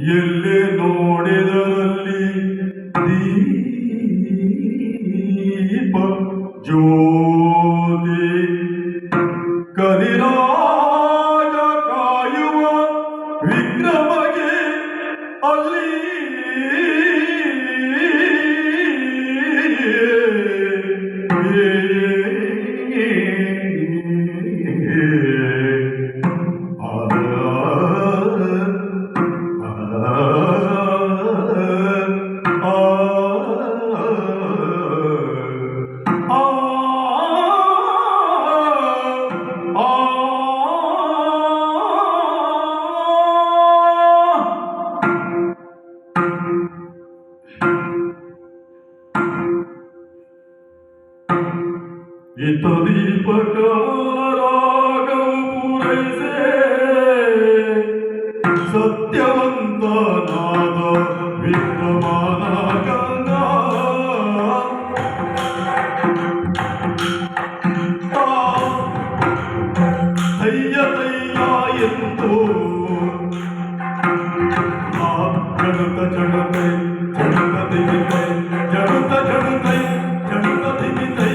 ಎಲ್ಲೇ ನೋಡಿದರಲ್ಲಿ ದೀಪ ಜ್ಯೋತಿ ಕರಿರಾಜ ಕಾಯುವ ವಿಕ್ರಮಗೆ ಅಲ್ಲಿ ದೀಪಕಾರಾಗವು ಪೂರೈಸೆ ಸತ್ಯವಂತನಾದ ವಿದ್ಯಮಾನ ಗಂಗಾ ತಯ್ಯ ತಯ್ಯ ಎಂದು ಜಡುತ್ತ ಜಡುತ್ತೈ ಜಡುತ್ತ ದಿಗಿತೈ ಜಡುತ್ತ ಜಡುತ್ತೈ ಜಡುತ್ತ ದಿಗಿತೈ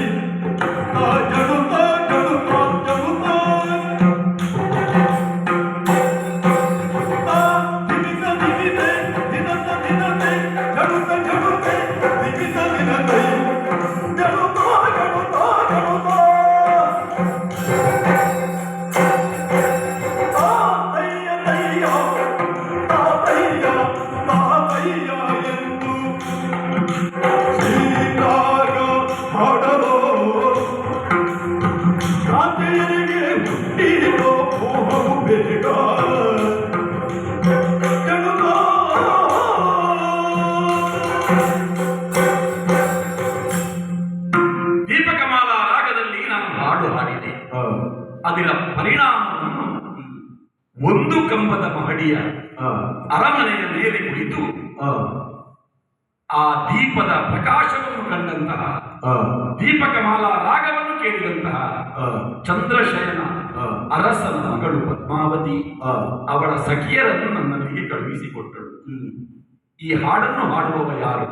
ದೀಪಕಮಾಲಾ ರಾಗದಲ್ಲಿ ನಾನು ಹಾಡು ಹಾಡಿದೆ. ಅದರ ಪರಿಣಾಮವನ್ನು ಒಂದು ಕಂಬದ ಮಹಡಿಯ ಅರಮನೆಯ ಮೇಲೆ ಕುಳಿತು ಆ ದೀಪದ ಪ್ರಕಾಶವನ್ನು ಕಂಡಂತಹ ದೀಪಕಮಾಲಾ ರಾಗವನ್ನು ಕೇಳಿದಂತಹ ಚಂದ್ರಶಯನ ಅರಸನ ಮಗಳು ಪದ್ಮಾವತಿ ಅವಳ ಸಖಿಯರನ್ನು ನನ್ನಲ್ಲಿಗೆ ಕಳುಹಿಸಿಕೊಟ್ಟಳು. ಈ ಹಾಡನ್ನು ಹಾಡುವವ ಯಾರು?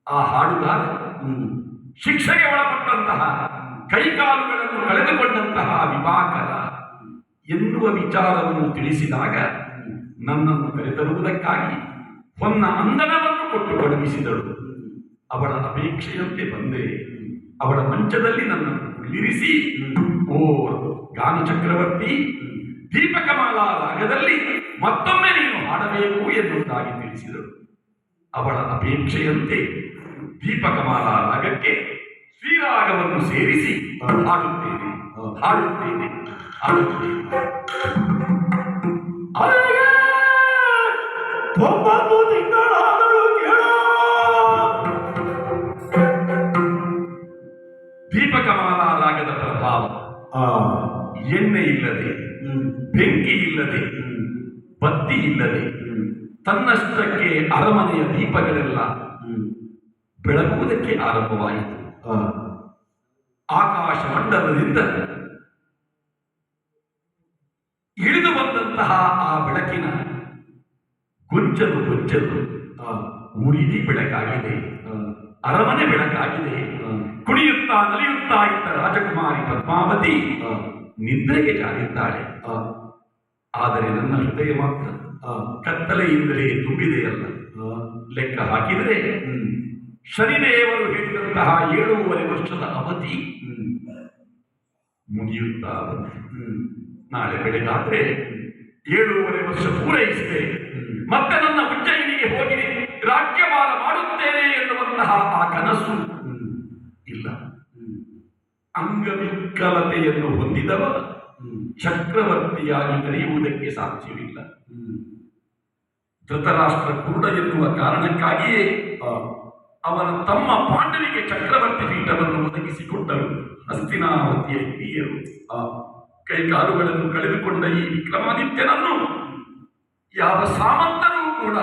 ಆ ಹಾಡುಗಾರ ಶಿಕ್ಷೆಗೆ ಒಳಪಟ್ಟಂತಹ ಕೈಕಾಲುಗಳನ್ನು ಕಳೆದುಕೊಂಡಂತಹ ವಿವಾಕರ ಎನ್ನುವ ವಿಚಾರವನ್ನು ತಿಳಿಸಿದಾಗ ನನ್ನನ್ನು ಕರೆತರುವುದಕ್ಕಾಗಿ ಹೊನ್ನ ಅಂದನವನ್ನು ಕೊಟ್ಟು ಕಳುಹಿಸಿದಳು. ಅವಳ ಅಪೇಕ್ಷೆಯಂತೆ ಬಂದೆ. ಅವಳ ಮಂಚದಲ್ಲಿ ನನ್ನನ್ನು ಕುಳ್ಳಿರಿಸಿ, ಓ ಗಾನ ಚಕ್ರವರ್ತಿ, ದೀಪಕಮಾಲಾ ರಾಗದಲ್ಲಿ ಮತ್ತೊಮ್ಮೆ ನೀನು ಹಾಡಬೇಕು ಎನ್ನುವುದಾಗಿ ತಿಳಿಸಿದಳು. ಅವಳ ಅಪೇಕ್ಷೆಯಂತೆ ದೀಪಕಮಾಲಾ ರಾಗಕ್ಕೆ ಶ್ರೀರಾಗವನ್ನು ಸೇರಿಸಿ ಹಾಡುತ್ತೇನೆ ಹಾಡುತ್ತೇನೆ ಹಾಡುತ್ತೇನೆ. ಒಂಬತ್ತು ತಿಂಗಳಾದರೂ ಕೇಳೋ ದೀಪಕಮಾಲಾ ರಾಗದ ಪ್ರಭಾವ. ಎಣ್ಣೆ ಇಲ್ಲದೆ, ಬೆಂಕಿ ಇಲ್ಲದೆ, ಬತ್ತಿ ಇಲ್ಲದೆ ತನ್ನಷ್ಟಕ್ಕೆ ಅರಮನೆಯ ದೀಪಗಳೆಲ್ಲ ಬೆಳಗುವುದಕ್ಕೆ ಆರಂಭವಾಯಿತು. ಆಕಾಶ ಮಂಡಲದಿಂದ ಇಳಿದು ಬಂದಂತಹ ಆ ಬೆಳಕಿನ ಗೊಂಚಲು ಗೊಂಚಲು ಊರಿಡೀ ಬೆಳಕಾಗಿದೆ, ಅರಮನೆ ಬೆಳಕಾಗಿದೆ. ಕುಣಿಯುತ್ತಾ ನಲಿಯುತ್ತಾ ಇದ್ದ ರಾಜಕುಮಾರಿ ಪದ್ಮಾವತಿ ನಿದ್ರೆಗೆ ಜಾರಿದ್ದಾಳೆ. ಆದರೆ ನನ್ನ ಹೃದಯ ಮಾತ್ರ ಕತ್ತಲೆಯಿಂದಲೇ ತುಂಬಿದೆಯಲ್ಲ. ಲೆಕ್ಕ ಹಾಕಿದರೆ ಶನಿದೇವರು ಹೇಳಿದಂತಹ 7.5 ವರ್ಷದ ಅವಧಿ ಮುಗಿಯುತ್ತಾ ಬಂತು. ನಾಳೆ ಬೆಳಗಾದ್ರೆ 7.5 ವರ್ಷ ಪೂರೈಸಿದೆ. ಮತ್ತೆ ನನ್ನ ಉಜ್ಜಯಿನಿಗೆ ಹೋಗಿ ರಾಜ್ಯಭಾರ ಮಾಡುತ್ತೇನೆ ಎನ್ನುವಂತಹ ಆ ಕನಸು ಇಲ್ಲ. ಅಂಗವಿಕಲತೆಯನ್ನು ಹೊಂದಿದವ ಚಕ್ರವರ್ತಿಯಾಗಿ ನಡೆಯುವುದಕ್ಕೆ ಸಾಧ್ಯವಿಲ್ಲ. ಧೃತರಾಷ್ಟ್ರ ಕುರುಡ ಎನ್ನುವ ಕಾರಣಕ್ಕಾಗಿಯೇ ಅವನ ತಮ್ಮ ಪಾಂಡವಿಗೆ ಚಕ್ರವರ್ತಿ ಪೀಠವನ್ನು ಒದಗಿಸಿಕೊಟ್ಟರು ಹಸ್ತಿನಾವತಿಯ ಹಿರಿಯರು. ಕೈಕಾಲುಗಳನ್ನು ಕಳೆದುಕೊಂಡ ಈ ವಿಕ್ರಮಾದಿತ್ಯನನ್ನು ಯಾವ ಸಾಮಂತರೂ ಕೂಡ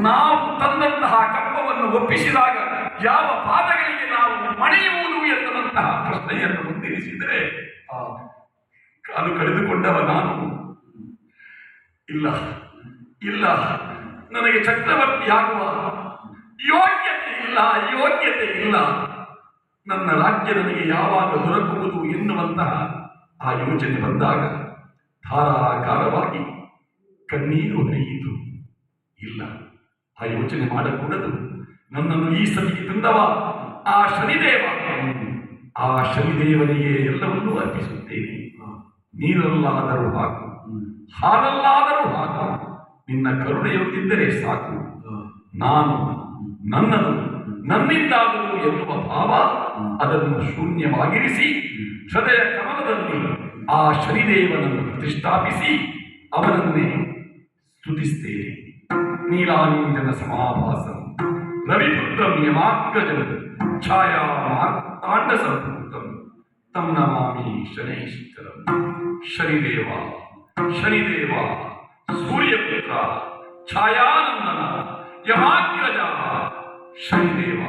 ನಾವು ತಂದಂತಹ ಕಪ್ಪವನ್ನು ಒಪ್ಪಿಸಿದಾಗ ಯಾವ ಪಾದಗಳಿಗೆ ನಾವು ಮಣಿಯುವುದು ಎನ್ನುವಂತಹ ಪ್ರಶ್ನೆಯನ್ನು ಮುಂದಿರಿಸಿದರೆ ಕಾಲು ಕಳೆದುಕೊಂಡವ ನಾನು ಇಲ್ಲ. ಇಲ್ಲ, ನನಗೆ ಚಕ್ರವರ್ತಿಯಾಗುವ ಯೋಗ್ಯತೆ ಇಲ್ಲ. ನನ್ನ ರಾಜ್ಯ ನನಗೆ ಯಾವಾಗ ದೊರಕುವುದು ಎನ್ನುವಂತಹ ಆ ಯೋಚನೆ ಬಂದಾಗ ಧಾರಾಕಾರವಾಗಿ ಕಣ್ಣೀರು ಹರಿಯಿತು. ಇಲ್ಲ, ಆ ಯೋಚನೆ ಮಾಡಕೂಡದು. ನನ್ನನ್ನು ಈ ಸಭೆಗೆ ತಂದವ ಆ ಶನಿದೇವನಿಗೆ ಎಲ್ಲವನ್ನೂ ಅರ್ಪಿಸುತ್ತೇನೆ. ನೀರಲ್ಲಾದರೂ ಹಾಕು, ಹಾಲಲ್ಲಾದರೂ ಹಾಕು, ನಿನ್ನ ಕರುಣೆಯೊಂದಿದ್ದರೆ ಸಾಕು. ನಾನು ನನ್ನದು ನನ್ನಿಂದಾಗದು ಎನ್ನುವ ಭಾವ ಅದನ್ನು ಶೂನ್ಯವಾಗಿರಿಸಿ ಹೃದಯ ಕಮಲದಲ್ಲಿ ಆ ಶನಿದೇವನನ್ನು ಪ್ರತಿಷ್ಠಾಪಿಸಿ ಅವನನ್ನೇ ಸ್ತುತಿಸ್ತೇನೆ. ನೀಲಾಂಜನ ಸಮಾಭಾಸಂ ರವಿಪುತ್ರಂ ಯಮಾಗ್ರಜಂ ಛಾಯಾ ಮಾರ್ತಾಂಡ ಸಂಭೂತಂ ತಂ ನಮಾಮಿ ಶನೈಶ್ಚರಂ. ಶನಿದೇವ ಸೂರ್ಯಪುತ್ರ ಛಾಯಾನಂದನ ಯಮಾಗ್ರಜ ಶನಿದೇವ.